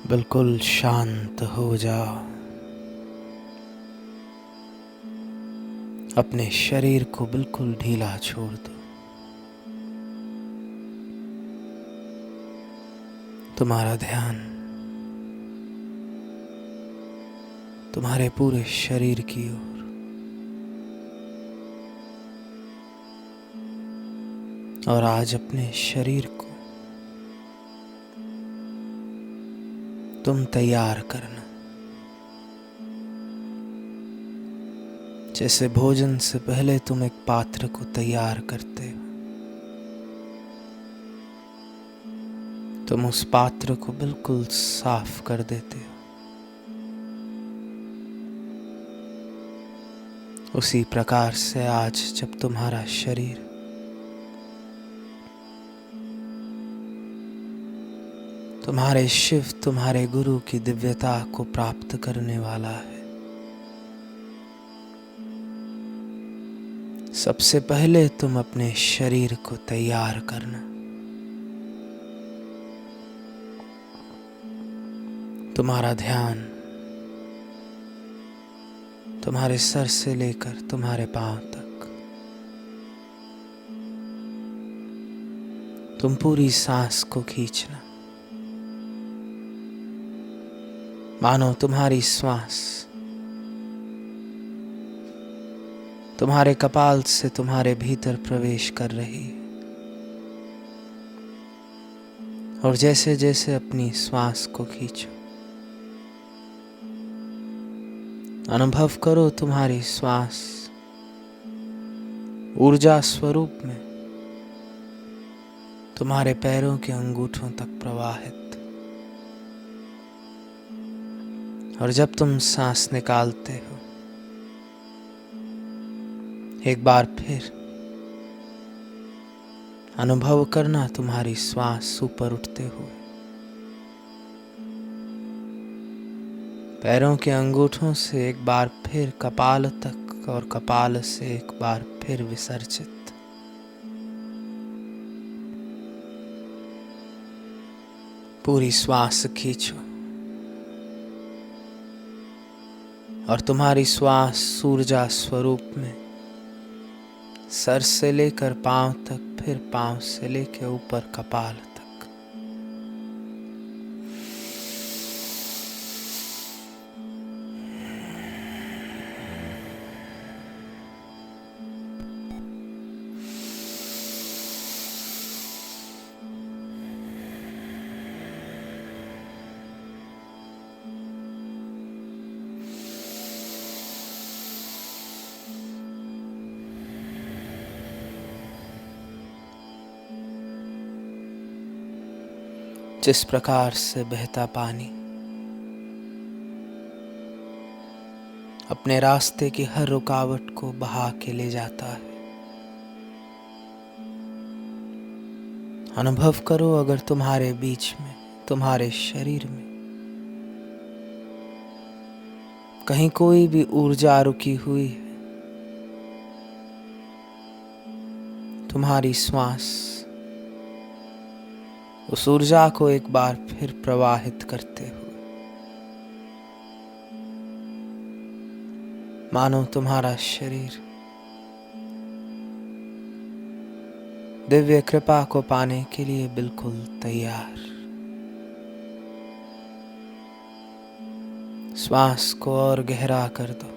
बिल्कुल शांत हो जाओ। अपने शरीर को बिल्कुल ढीला छोड़ दो। तुम्हारा ध्यान तुम्हारे पूरे शरीर की ओर, और आज अपने शरीर को तुम तैयार करना। जैसे भोजन से पहले तुम एक पात्र को तैयार करते हो, तुम उस पात्र को बिल्कुल साफ कर देते हो। उसी प्रकार से आज जब तुम्हारा शरीर तुम्हारे शिव, तुम्हारे गुरु की दिव्यता को प्राप्त करने वाला है, सबसे पहले तुम अपने शरीर को तैयार करना। तुम्हारा ध्यान तुम्हारे सर से लेकर तुम्हारे पांव तक, तुम पूरी सांस को खींचना। मानो तुम्हारी श्वास तुम्हारे कपाल से तुम्हारे भीतर प्रवेश कर रही है, और जैसे जैसे अपनी श्वास को खींचो, अनुभव करो तुम्हारी श्वास ऊर्जा स्वरूप में तुम्हारे पैरों के अंगूठों तक प्रवाहित। और जब तुम सांस निकालते हो, एक बार फिर अनुभव करना तुम्हारी श्वास ऊपर उठते हुए पैरों के अंगूठों से एक बार फिर कपाल तक, और कपाल से एक बार फिर विसर्जित। पूरी श्वास खींचो, और तुम्हारी श्वास ऊर्जा स्वरूप में सर से लेकर पांव तक, फिर पांव से लेकर ऊपर कपाल तक, जिस प्रकार से बहता पानी अपने रास्ते की हर रुकावट को बहा के ले जाता है, अनुभव करो अगर तुम्हारे बीच में, तुम्हारे शरीर में कहीं कोई भी ऊर्जा रुकी हुई है, तुम्हारी श्वास उस ऊर्जा को एक बार फिर प्रवाहित करते हुए, मानो तुम्हारा शरीर दिव्य कृपा को पाने के लिए बिल्कुल तैयार। श्वास को और गहरा कर दो,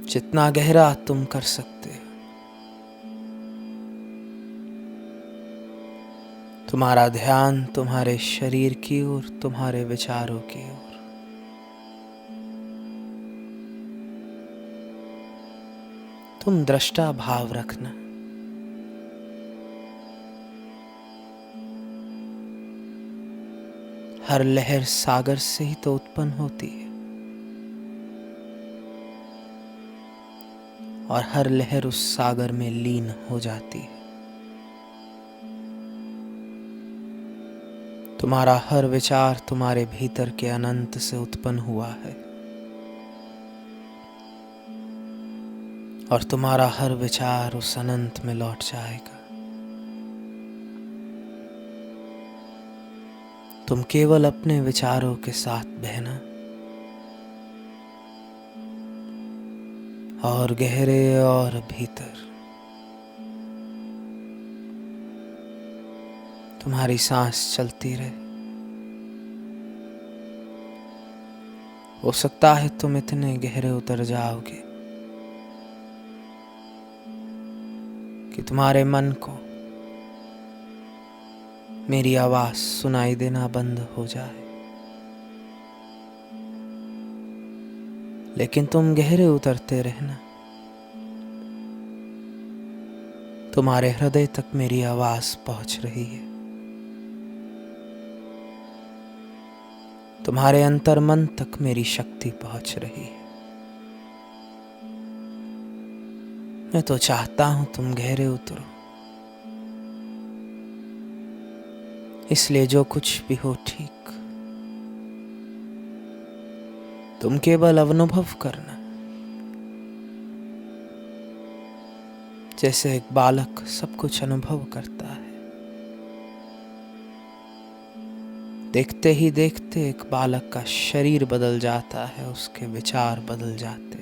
जितना गहरा तुम कर सकते हो। तुम्हारा ध्यान तुम्हारे शरीर की ओर, तुम्हारे विचारों की ओर। तुम दृष्टा भाव रखना। हर लहर सागर से ही तो उत्पन्न होती है, और हर लहर उस सागर में लीन हो जाती है। तुम्हारा हर विचार तुम्हारे भीतर के अनंत से उत्पन्न हुआ है, और तुम्हारा हर विचार उस अनंत में लौट जाएगा। तुम केवल अपने विचारों के साथ बहना और गहरे और भीतर तुम्हारी सांस चलती रहे। हो सकता है तुम इतने गहरे उतर जाओगे कि तुम्हारे मन को मेरी आवाज सुनाई देना बंद हो जाए, लेकिन तुम गहरे उतरते रहना। तुम्हारे हृदय तक मेरी आवाज पहुंच रही है, तुम्हारे अंतर मन तक मेरी शक्ति पहुंच रही है। मैं तो चाहता हूं तुम गहरे उतरो, इसलिए जो कुछ भी हो ठीक, तुम केवल अनुभव करना। जैसे एक बालक सब कुछ अनुभव करता है, देखते ही देखते एक बालक का शरीर बदल जाता है, उसके विचार बदल जाते।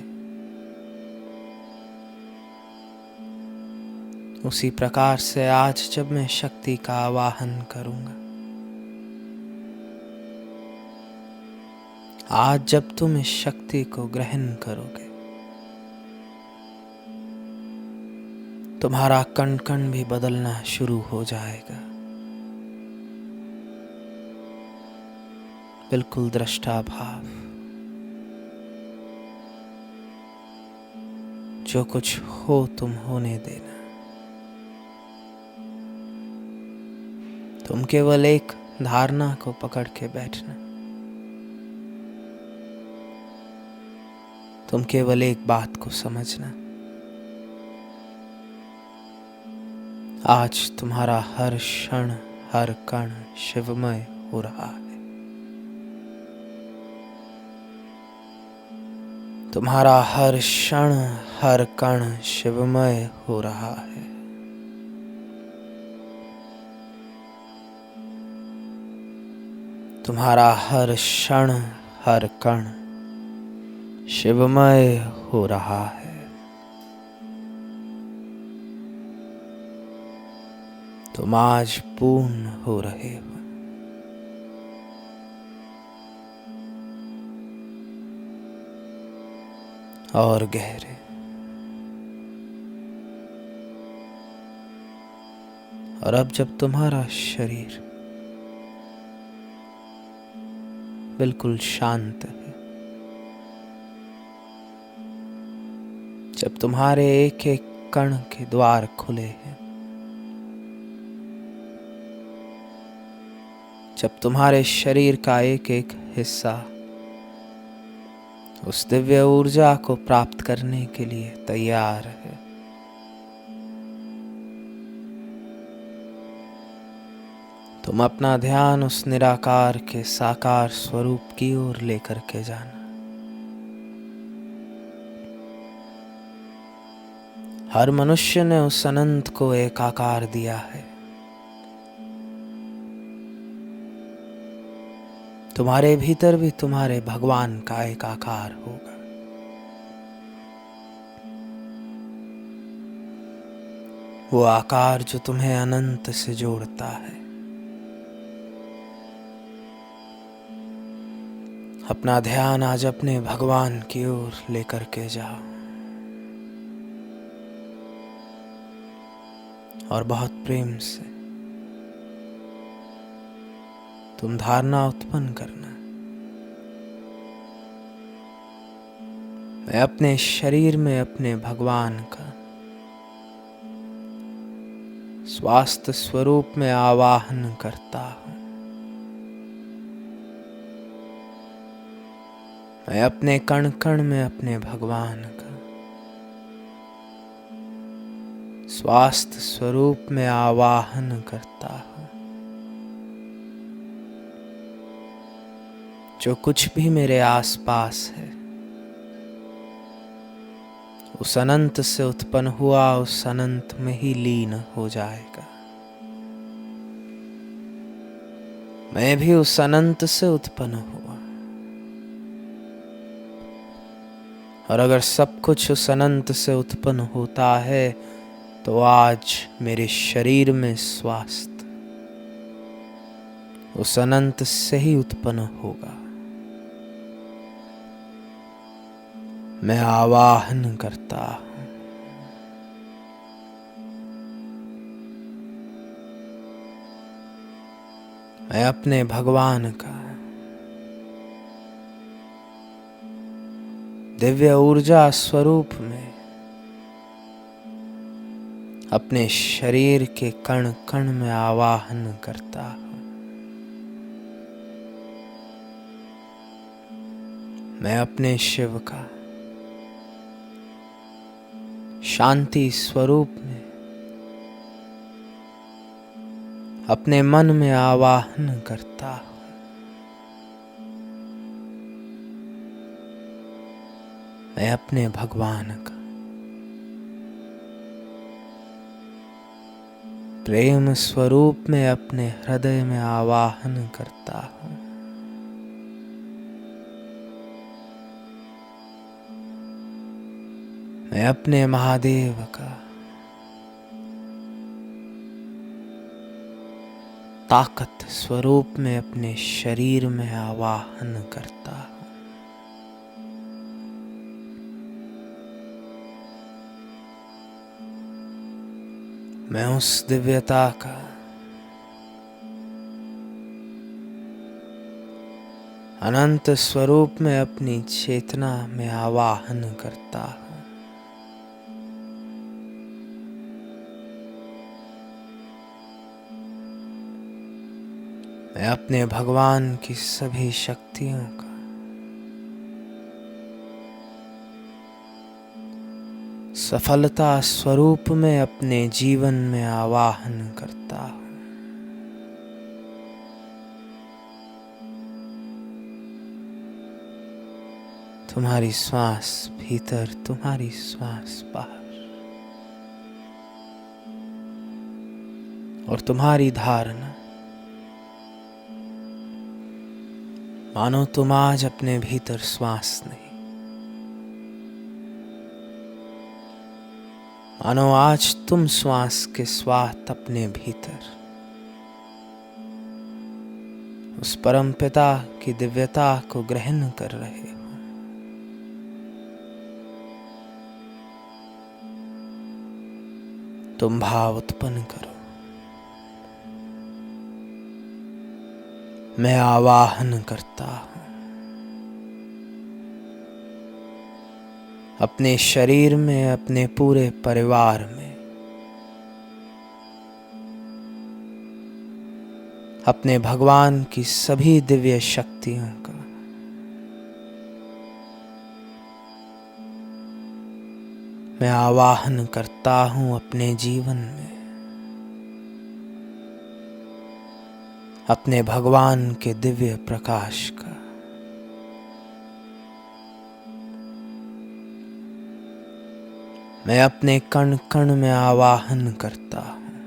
उसी प्रकार से आज जब मैं शक्ति का आवाहन करूंगा, आज जब तुम इस शक्ति को ग्रहण करोगे, तुम्हारा कण कण भी बदलना शुरू हो जाएगा। बिल्कुल दृष्टा भाव। जो कुछ हो तुम होने देना। तुम केवल एक धारणा को पकड़ के बैठना। तुम केवल एक बात को समझना। आज तुम्हारा हर क्षण हर कण शिवमय हो रहा है। तुम्हारा हर क्षण हर कण शिवमय हो रहा है। तुम्हारा हर क्षण हर कण शिवमय हो रहा है। तुम आज पूर्ण हो रहे हो। और गहरे। और अब जब तुम्हारा शरीर बिल्कुल शांत है, जब तुम्हारे एक एक कण के द्वार खुले हैं, जब तुम्हारे शरीर का एक एक हिस्सा उस दिव्य ऊर्जा को प्राप्त करने के लिए तैयार है, तुम अपना ध्यान उस निराकार के साकार स्वरूप की ओर लेकर के जाना। हर मनुष्य ने उस अनंत को एक आकार दिया है। तुम्हारे भीतर भी तुम्हारे भगवान का एक आकार होगा। वो आकार जो तुम्हें अनंत से जोड़ता है। अपना ध्यान आज अपने भगवान की ओर लेकर के जाओ और बहुत प्रेम से तुम धारणा उत्पन्न करना। मैं अपने शरीर में अपने भगवान का स्वास्थ्य स्वरूप में आवाहन करता हूं। मैं अपने कण कण में अपने भगवान का स्वास्थ्य स्वरूप में आवाहन करता हूं। जो कुछ भी मेरे आसपास है, उस अनंत से उत्पन्न हुआ उस अनंत में ही लीन हो जाएगा। मैं भी उस अनंत से उत्पन्न हुआ, और अगर सब कुछ उस अनंत से उत्पन्न होता है तो आज मेरे शरीर में स्वास्थ्य उस अनंत से ही उत्पन्न होगा। मैं आवाहन करता हूं, मैं अपने भगवान का दिव्य ऊर्जा स्वरूप में अपने शरीर के कण कण में आवाहन करता हूं। मैं अपने शिव का शांति स्वरूप में अपने मन में आवाहन करता हूं। मैं अपने भगवान का प्रेम स्वरूप में अपने हृदय में आवाहन करता हूं। मैं अपने महादेव का ताकत स्वरूप में अपने शरीर में आवाहन करता हूं। मैं उस दिव्यता का अनंत स्वरूप में अपनी चेतना में आवाहन करता हूं। मैं अपने भगवान की सभी शक्तियों का सफलता स्वरूप में अपने जीवन में आवाहन करता हूं। तुम्हारी श्वास भीतर, तुम्हारी श्वास बाहर, और तुम्हारी धारणा मानो तुम आज अपने भीतर श्वास नहीं, मानो आज तुम श्वास के स्वाद अपने भीतर उस परमपिता की दिव्यता को ग्रहण कर रहे हो। तुम भाव उत्पन्न करो, मैं आवाहन करता हूं। अपने शरीर में, अपने पूरे परिवार में, अपने भगवान की सभी दिव्य शक्तियों का मैं आवाहन करता हूं। अपने जीवन में अपने भगवान के दिव्य प्रकाश का मैं अपने कण कण में आवाहन करता हूं।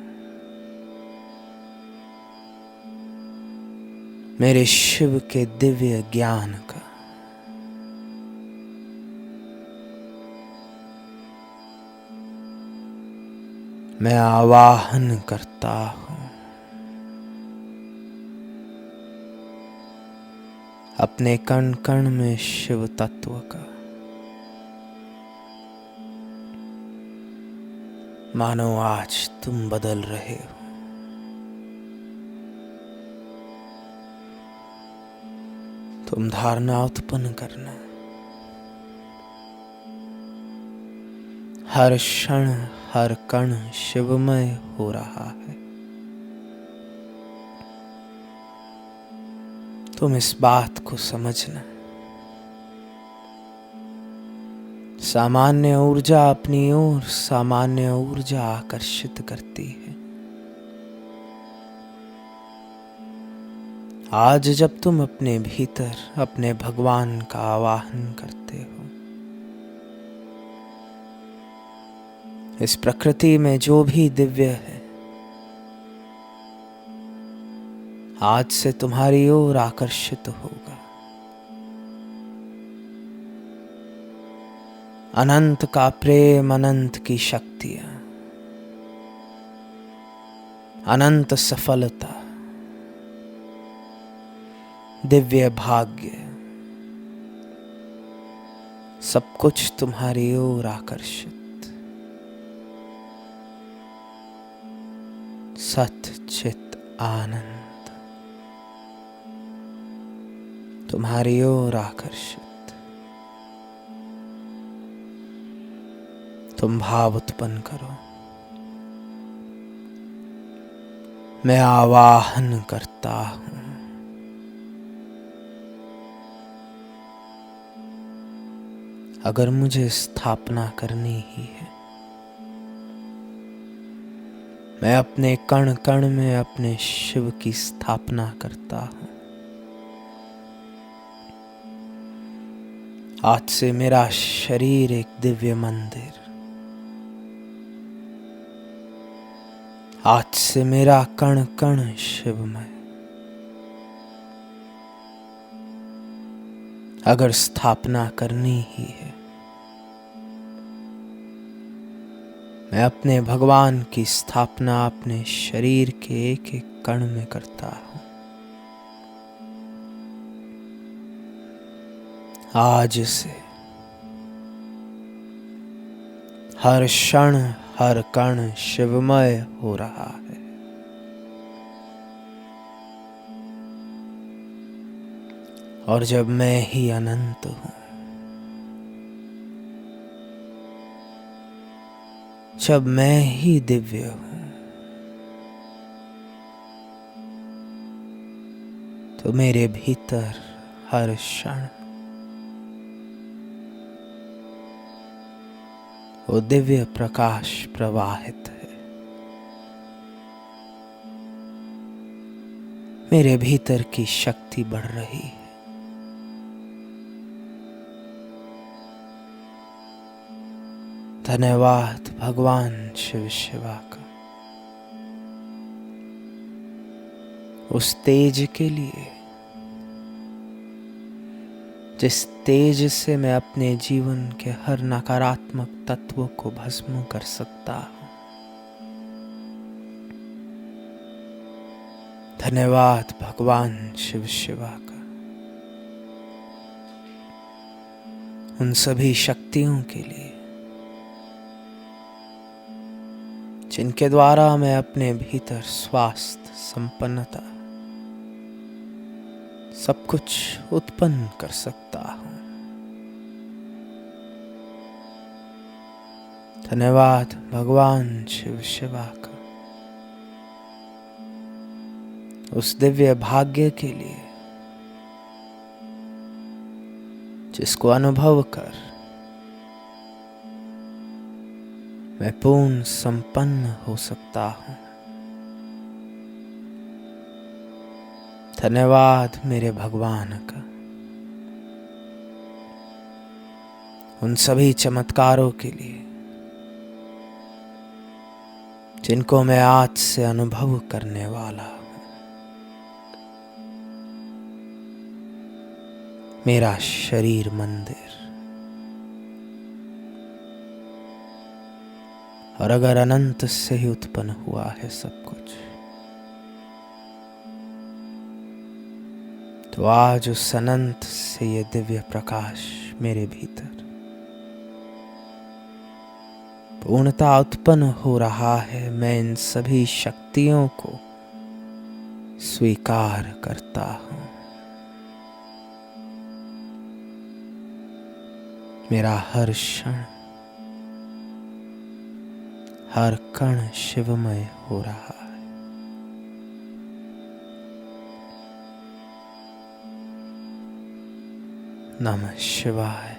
मेरे शिव के दिव्य ज्ञान का मैं आवाहन करता हूं। अपने कण कण में शिव तत्व का मानो आज तुम बदल रहे हो। तुम धारणा उत्पन्न करना, हर क्षण हर कण शिवमय हो रहा है। तुम इस बात को समझना, सामान्य ऊर्जा अपनी ओर सामान्य ऊर्जा आकर्षित करती है। आज जब तुम अपने भीतर अपने भगवान का आवाहन करते हो, इस प्रकृति में जो भी दिव्य है आज से तुम्हारी ओर आकर्षित होगा। अनंत का प्रेम, अनंत की शक्तियां, अनंत सफलता, दिव्य भाग्य, सब कुछ तुम्हारी ओर आकर्षित। सत चित आनंद तुम्हारी ओर आकर्षित। तुम भाव उत्पन्न करो। मैं आवाहन करता हूं। अगर मुझे स्थापना करनी ही है, मैं अपने कण कण में अपने शिव की स्थापना करता हूं। आज से मेरा शरीर एक दिव्य मंदिर, आज से मेरा कण कण शिवमय। अगर स्थापना करनी ही है, मैं अपने भगवान की स्थापना अपने शरीर के एक एक कण में करता हूं। आज से हर क्षण हर कण शिवमय हो रहा है। और जब मैं ही अनंत हूं, जब मैं ही दिव्य हूं, तो मेरे भीतर हर क्षण वो दिव्य प्रकाश प्रवाहित है। मेरे भीतर की शक्ति बढ़ रही है। धन्यवाद भगवान शिव शिवा का उस तेज के लिए, जिस तेज से मैं अपने जीवन के हर नकारात्मक तत्वों को भस्म कर सकता हूं। धन्यवाद भगवान शिव शिवा का उन सभी शक्तियों के लिए जिनके द्वारा मैं अपने भीतर स्वास्थ्य, संपन्नता, सब कुछ उत्पन्न कर सकता हूं। धन्यवाद भगवान शिव शिवा का उस दिव्य भाग्य के लिए जिसको अनुभव कर मैं पूर्ण संपन्न हो सकता हूं। धन्यवाद मेरे भगवान का उन सभी चमत्कारों के लिए जिनको मैं आज से अनुभव करने वाला हूं। मेरा शरीर मंदिर, और अगर अनंत से ही उत्पन्न हुआ है सब कुछ, तो आज उस अनंत से ये दिव्य प्रकाश मेरे भीतर पूर्णता उत्पन्न हो रहा है। मैं इन सभी शक्तियों को स्वीकार करता हूं। मेरा हर क्षण हर कण शिवमय हो रहा है। नमः शिवाय।